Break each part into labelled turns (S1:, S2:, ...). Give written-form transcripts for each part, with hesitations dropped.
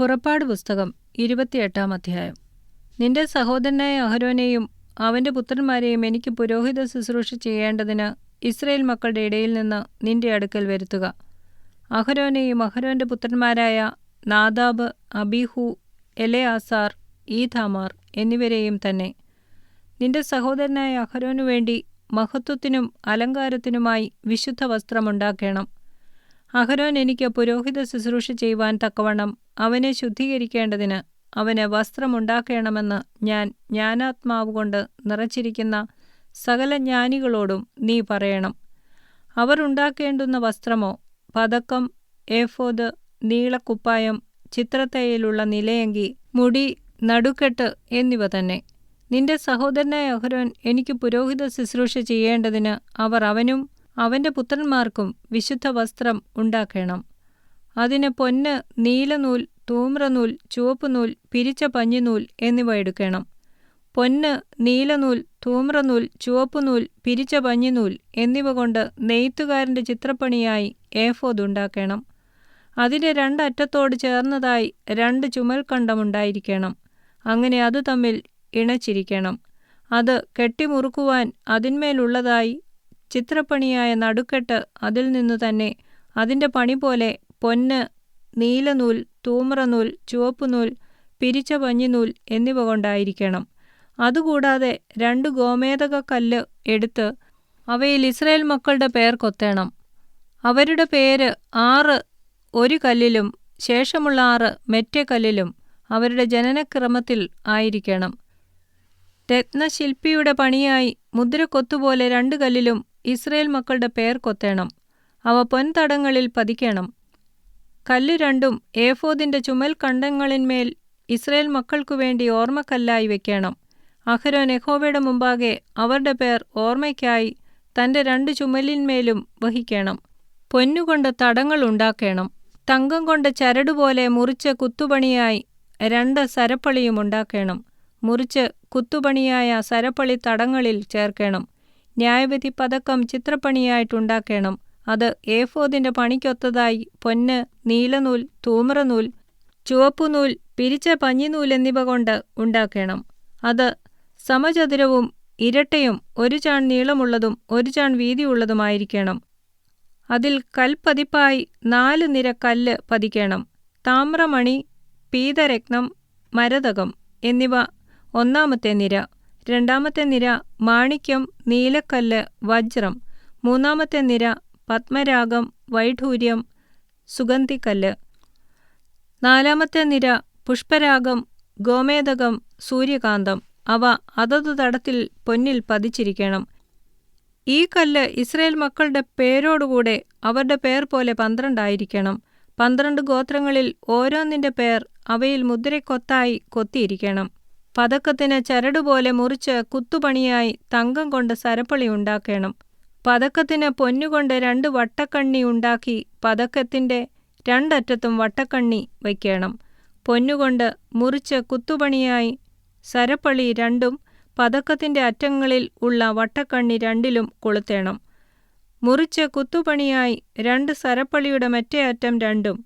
S1: പുറപ്പാട് പുസ്തകം 28-ാം അധ്യായം. നിന്റെ സഹോദരനായ അഹരോനെയും അവന്റെ പുത്രന്മാരെയും എനിക്ക് പുരോഹിത ശുശ്രൂഷ ചെയ്യേണ്ടതിന് ഇസ്രായേൽ മക്കളുടെ ഇടയിൽ നിന്ന് നിന്റെ അടുക്കൽ വരുത്തുക. അഹരോനെയും അഹരോന്റെ പുത്രന്മാരായ നാദാബ്, അബീഹു, എലെയാസാർ, ഈഥാമാർ എന്നിവരെയും തന്നെ. നിന്റെ സഹോദരനായ അഹരോനു വേണ്ടി മഹത്വത്തിനും അലങ്കാരത്തിനുമായി വിശുദ്ധ വസ്ത്രമുണ്ടാക്കണം. അഹരോൻ എനിക്ക് പുരോഹിത ശുശ്രൂഷ ചെയ്യുവാൻ തക്കവണ്ണം അവനെ ശുദ്ധീകരിക്കേണ്ടതിന് അവന് വസ്ത്രമുണ്ടാക്കണമെന്ന് ഞാൻ ജ്ഞാനാത്മാവുകൊണ്ട് നിറച്ചിരിക്കുന്ന സകല ജ്ഞാനികളോടും നീ പറയണം. അവർ ഉണ്ടാക്കേണ്ടുന്ന വസ്ത്രമോ പതക്കം, ഏഫോദ്, നീളക്കുപ്പായം, ചിത്രത്തയ്യലുള്ള നിലയങ്കി, മുടി, നടുക്കെട്ട് എന്നിവ തന്നെ. നിന്റെ സഹോദരനായ അഹരോൻ എനിക്ക് പുരോഹിത ശുശ്രൂഷ ചെയ്യേണ്ടതിന് അവർ അവനും അവന്റെ പുത്രന്മാർക്കും വിശുദ്ധ വസ്ത്രം ഉണ്ടാക്കണം. അതിന് പൊന്ന്, നീലനൂൽ, ധൂമ്രനൂൽ, ചുവപ്പുനൂൽ, പിരിച്ച പഞ്ഞിനൂൽ എന്നിവ എടുക്കണം. പൊന്ന്, നീലനൂൽ, ധൂമ്രനൂൽ, ചുവപ്പുനൂൽ, പിരിച്ച പഞ്ഞിനൂൽ എന്നിവ കൊണ്ട് നെയ്ത്തുകാരന്റെ ചിത്രപ്പണിയായി ഏഫോദ് ഉണ്ടാക്കണം. അതിന്റെ രണ്ടറ്റത്തോട് ചേർന്നതായി 2 ചുമൽക്കണ്ടമുണ്ടായിരിക്കണം. അങ്ങനെ അത് തമ്മിൽ ഇണച്ചിരിക്കണം. അത് കെട്ടിമുറുക്കുവാൻ അതിന്മേലുള്ളതായി ചിത്രപ്പണിയായ നടുക്കെട്ട് അതിൽ നിന്നു തന്നെ അതിന്റെ പണി പോലെ പൊന്ന്, നീലനൂൽ, ധൂമ്രനൂൽ, ചുവപ്പുനൂൽ, പിരിച്ച പഞ്ഞിനൂൽ എന്നിവ കൊണ്ടായിരിക്കണം. അതുകൂടാതെ 2 ഗോമേദകക്കല്ല് എടുത്ത് അവയിൽ ഇസ്രായേൽ മക്കളുടെ പേർ കൊത്തേണം. അവരുടെ പേര് 6 ഒരു കല്ലിലും ശേഷമുള്ള 6 മറ്റേ കല്ലിലും അവരുടെ ജനനക്രമത്തിൽ ആയിരിക്കണം. രത്നശില്പിയുടെ പണിയായി മുദ്രക്കൊത്തുപോലെ 2 കല്ലിലും ഇസ്രായേൽ മക്കളുടെ പേർ കൊത്തേണം. അവ പൊൻതടങ്ങളിൽ പതിക്കണം. കല്ല് 2 ഏഫോദിന്റെ ചുമൽക്കണ്ടങ്ങളിന്മേൽ ഇസ്രായേൽ മക്കൾക്കു വേണ്ടി ഓർമ്മക്കല്ലായി വെക്കണം. അഹരോൻ യഹോവയുടെ മുമ്പാകെ അവരുടെ പേർ ഓർമ്മയ്ക്കായി തന്റെ 2 ചുമലിന്മേലും വഹിക്കണം. പൊന്നുകൊണ്ട് തടങ്ങൾ ഉണ്ടാക്കണം. തങ്കം കൊണ്ട് ചരടുപോലെ മുറിച്ച് കുത്തുപണിയായി 2 സരപ്പളിയും ഉണ്ടാക്കണം. മുറിച്ച് കുത്തുപണിയായ സരപ്പളി തടങ്ങളിൽ ചേർക്കണം. ന്യായവിധി പതക്കം ചിത്രപ്പണിയായിട്ടുണ്ടാക്കണം. അത് ഏഫോദിന്റെ പണിക്കൊത്തതായി പൊന്ന്, നീലനൂൽ, ധൂമ്രനൂൽ, ചുവപ്പുനൂൽ, പിരിച്ച പഞ്ഞിനൂൽ എന്നിവ കൊണ്ട് ഉണ്ടാക്കണം. അത് സമചതുരവും ഇരട്ടയും 1 ചാൺ നീളമുള്ളതും 1 ചാൺ വീതിയുള്ളതുമായിരിക്കണം. അതിൽ കൽപ്പതിപ്പായി 4 നിര കല്ല് പതിക്കണം. താമ്രമണി, പീതരത്നം, മരതകം എന്നിവ 1-ാമത്തെ നിര. 2-ാമത്തെ നിര മാണിക്യം, നീലക്കല്ല്, വജ്രം. 3-ാമത്തെ നിര പത്മരാഗം, വൈഢൂര്യം, സുഗന്ധിക്കല്ല്. 4-ാമത്തെ നിര പുഷ്പരാഗം, ഗോമേദകം, സൂര്യകാന്തം. അവ അതതു തടത്തിൽ പൊന്നിൽ പതിച്ചിരിക്കണം. ഈ കല്ല് ഇസ്രായേൽ മക്കളുടെ പേരോടുകൂടെ അവരുടെ പേർ പോലെ 12 ആയിരിക്കണം. 12 ഗോത്രങ്ങളിൽ ഓരോന്നിന്റെ പേർ അവയിൽ മുദ്രക്കൊത്തായി കൊത്തിയിരിക്കണം. പതക്കത്തിന് ചരടുപോലെ മുറിച്ച് കുത്തുപണിയായി തങ്കം കൊണ്ട് സരപ്പളി ഉണ്ടാക്കണം. പതക്കത്തിന് പൊന്നുകൊണ്ട് 2 വട്ടക്കണ്ണി ഉണ്ടാക്കി പതക്കത്തിന്റെ 2 അറ്റത്തും വട്ടക്കണ്ണി വയ്ക്കണം. പൊന്നുകൊണ്ട് മുറിച്ച് കുത്തുപണിയായി സരപ്പളി 2ഉം പതക്കത്തിന്റെ അറ്റങ്ങളിൽ ഉള്ള വട്ടക്കണ്ണി 2ലും കൊളുത്തേണം. മുറിച്ച് കുത്തുപണിയായി 2 സരപ്പളിയുടെ മറ്റേ അറ്റം 2ഉം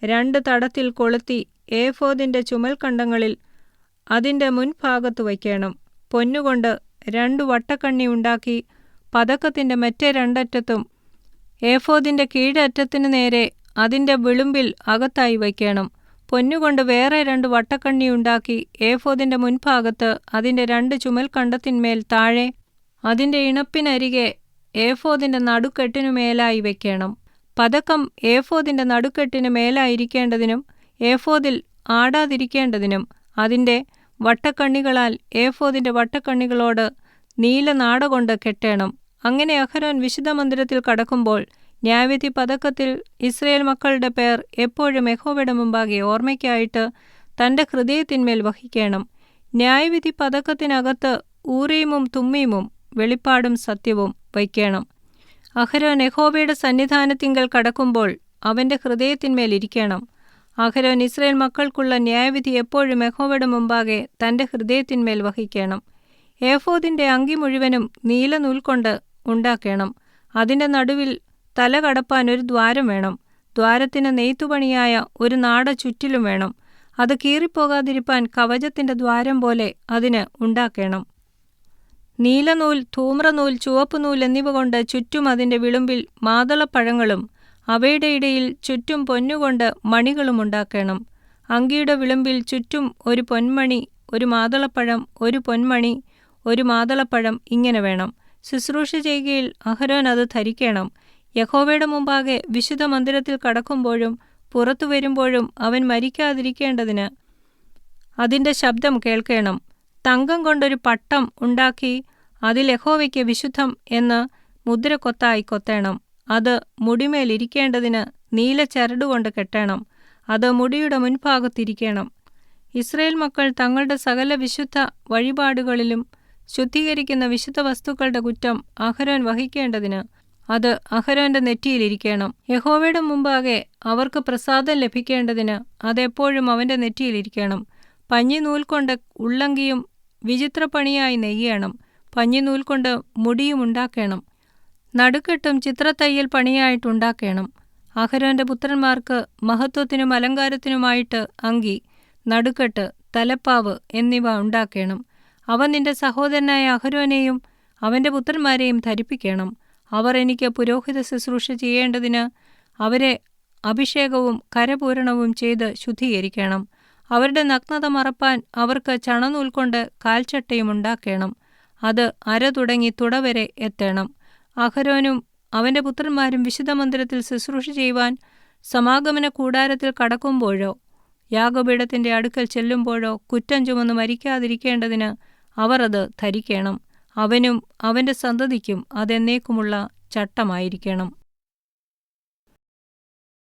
S1: 2 തടത്തിൽ കൊളുത്തി ഏഫോദിന്റെ ചുമൽക്കണ്ടങ്ങളിൽ അതിന്റെ മുൻഭാഗത്ത് വയ്ക്കണം. പൊന്നുകൊണ്ട് 2 വട്ടക്കണ്ണി ഉണ്ടാക്കി പതക്കത്തിന്റെ മറ്റേ 2 അറ്റത്തും ഏഫോദിന്റെ കീഴറ്റത്തിനു നേരെ അതിന്റെ വിളുമ്പിൽ അകത്തായി വയ്ക്കണം. പൊന്നുകൊണ്ട് വേറെ 2 വട്ടക്കണ്ണി ഉണ്ടാക്കി ഏഫോദിന്റെ മുൻഭാഗത്ത് അതിന്റെ 2 ചുമൽക്കണ്ടത്തിന്മേൽ താഴെ അതിന്റെ ഇണപ്പിനരികെ ഏഫോദിന്റെ നടുക്കെട്ടിനു മേലായി വയ്ക്കണം. പതക്കം ഏഫോദിന്റെ നടുക്കെട്ടിന് മേലായിരിക്കേണ്ടതിനും ഏഫോദിൽ ആടാതിരിക്കേണ്ടതിനും അതിന്റെ വട്ടക്കണ്ണികളാൽ ഏഫോദിന്റെ വട്ടക്കണ്ണികളോട് നീലനാടകൊണ്ട് കെട്ടണം. അങ്ങനെ അഹരോൻ വിശുദ്ധമന്ദിരത്തിൽ കടക്കുമ്പോൾ ന്യായവിധി പതക്കത്തിൽ ഇസ്രായേൽ മക്കളുടെ പേർ എപ്പോഴും യഹോവയുടെ മുമ്പാകെ ഓർമ്മയ്ക്കായിട്ട് തന്റെ ഹൃദയത്തിന്മേൽ വഹിക്കണം. ന്യായവിധി പതക്കത്തിനകത്ത് ഊറീമും തുമ്മീമും വെളിപ്പാടും സത്യവും വയ്ക്കണം. അഹരോൻ യഹോവയുടെ സന്നിധാനത്തിങ്കൽ കടക്കുമ്പോൾ അവന്റെ ഹൃദയത്തിന്മേൽ ഇരിക്കണം. അഹരോൻ ഇസ്രായേൽ മക്കൾക്കുള്ള ന്യായവിധി എപ്പോഴും യഹോവയുടെ മുമ്പാകെ തന്റെ ഹൃദയത്തിന്മേൽ വഹിക്കണം. ഏഫോദിന്റെ അങ്കി മുഴുവനും നീലനൂൽ കൊണ്ട് ഉണ്ടാക്കണം. അതിന്റെ നടുവിൽ തല കടപ്പാൻ ഒരു ദ്വാരം വേണം. ദ്വാരത്തിന് നെയ്ത്തുപണിയായ ഒരു നാട ചുറ്റിലും വേണം. അത് കീറിപ്പോകാതിരിപ്പാൻ കവചത്തിന്റെ ദ്വാരം പോലെ അതിന് ഉണ്ടാക്കണം. നീലനൂൽ, ധൂമ്രനൂൽ, ചുവപ്പുനൂൽ എന്നിവ കൊണ്ട് ചുറ്റും അതിന്റെ വിളുമ്പിൽ മാതളപ്പഴങ്ങളും അവയുടെ ഇടയിൽ ചുറ്റും പൊന്നുകൊണ്ട് മണികളും ഉണ്ടാക്കണം. അങ്കിയുടെ വിളുമ്പിൽ ചുറ്റും ഒരു പൊന്മണി, ഒരു മാതളപ്പഴം, ഒരു പൊന്മണി, ഒരു മാതളപ്പഴം, ഇങ്ങനെ വേണം. ശുശ്രൂഷ ചെയ്യുകയിൽ അഹരോൻ അത് ധരിക്കണം. യഹോവയുടെ മുമ്പാകെ വിശുദ്ധ മന്ദിരത്തിൽ കടക്കുമ്പോഴും പുറത്തു വരുമ്പോഴും അവൻ മരിക്കാതിരിക്കേണ്ടതിന് അതിൻ്റെ ശബ്ദം കേൾക്കണം. തങ്കം കൊണ്ടൊരു പട്ടം ഉണ്ടാക്കി അതിൽ യഹോവയ്ക്ക് വിശുദ്ധം എന്ന് മുദ്രക്കൊത്തായി കൊത്തേണം. അത് മുടിമേലിരിക്കേണ്ടതിന് നീല ചരടുകൊണ്ട് കെട്ടണം. അത് മുടിയുടെ മുൻഭാഗത്തിരിക്കണം. ഇസ്രായേൽ മക്കൾ തങ്ങളുടെ സകല വിശുദ്ധ വഴിപാടുകളിലും ശുദ്ധീകരിക്കുന്ന വിശുദ്ധ വസ്തുക്കളുടെ കുറ്റം അഹരോൻ വഹിക്കേണ്ടതിന് അത് അഹരോന്റെ നെറ്റിയിലിരിക്കണം. യഹോവയുടെ മുമ്പാകെ അവർക്ക് പ്രസാദം ലഭിക്കേണ്ടതിന് അതെപ്പോഴും അവന്റെ നെറ്റിയിലിരിക്കണം. പഞ്ഞിനൂൽ കൊണ്ട് ഉള്ളങ്കിയും വിചിത്രപ്പണിയായി നെയ്യണം. പഞ്ഞിനൂൽ കൊണ്ട് മുടിയും ഉണ്ടാക്കണം. നടുക്കെട്ടും ചിത്രത്തയ്യൽ പണിയായിട്ടുണ്ടാക്കണം. അഹരോന്റെ പുത്രന്മാർക്ക് മഹത്വത്തിനും അലങ്കാരത്തിനുമായിട്ട് അങ്കി, നടുക്കെട്ട്, തലപ്പാവ് എന്നിവ ഉണ്ടാക്കണം. അവ നിന്റെ സഹോദരനായ അഹരോനെയും അവന്റെ പുത്രന്മാരെയും ധരിപ്പിക്കണം. അവർ എനിക്ക് പുരോഹിത ശുശ്രൂഷ ചെയ്യേണ്ടതിന് അവരെ അഭിഷേകവും കരപൂരണവും ചെയ്ത് ശുദ്ധീകരിക്കണം. അവരുടെ നഗ്നത മറപ്പാൻ അവർക്ക് ചണനൂൽ കൊണ്ട് കാൽച്ചട്ടയും ഉണ്ടാക്കണം. അത് അര തുടങ്ങി തുടവരെ എത്തണം. അഹരോനും അവന്റെ പുത്രന്മാരും വിശുദ്ധമന്ദിരത്തിൽ ശുശ്രൂഷ ചെയ്യുവാൻ സമാഗമന കൂടാരത്തിൽ കടക്കുമ്പോഴോ യാഗപീഠത്തിന്റെ അടുക്കൽ ചെല്ലുമ്പോഴോ കുറ്റം ചുമന്ന് മരിക്കാതിരിക്കേണ്ടതിന് അവർ അത് ധരിക്കണം. അവനും അവന്റെ സന്തതിക്കും അതെന്നേക്കുമുള്ള ചട്ടമായിരിക്കണം.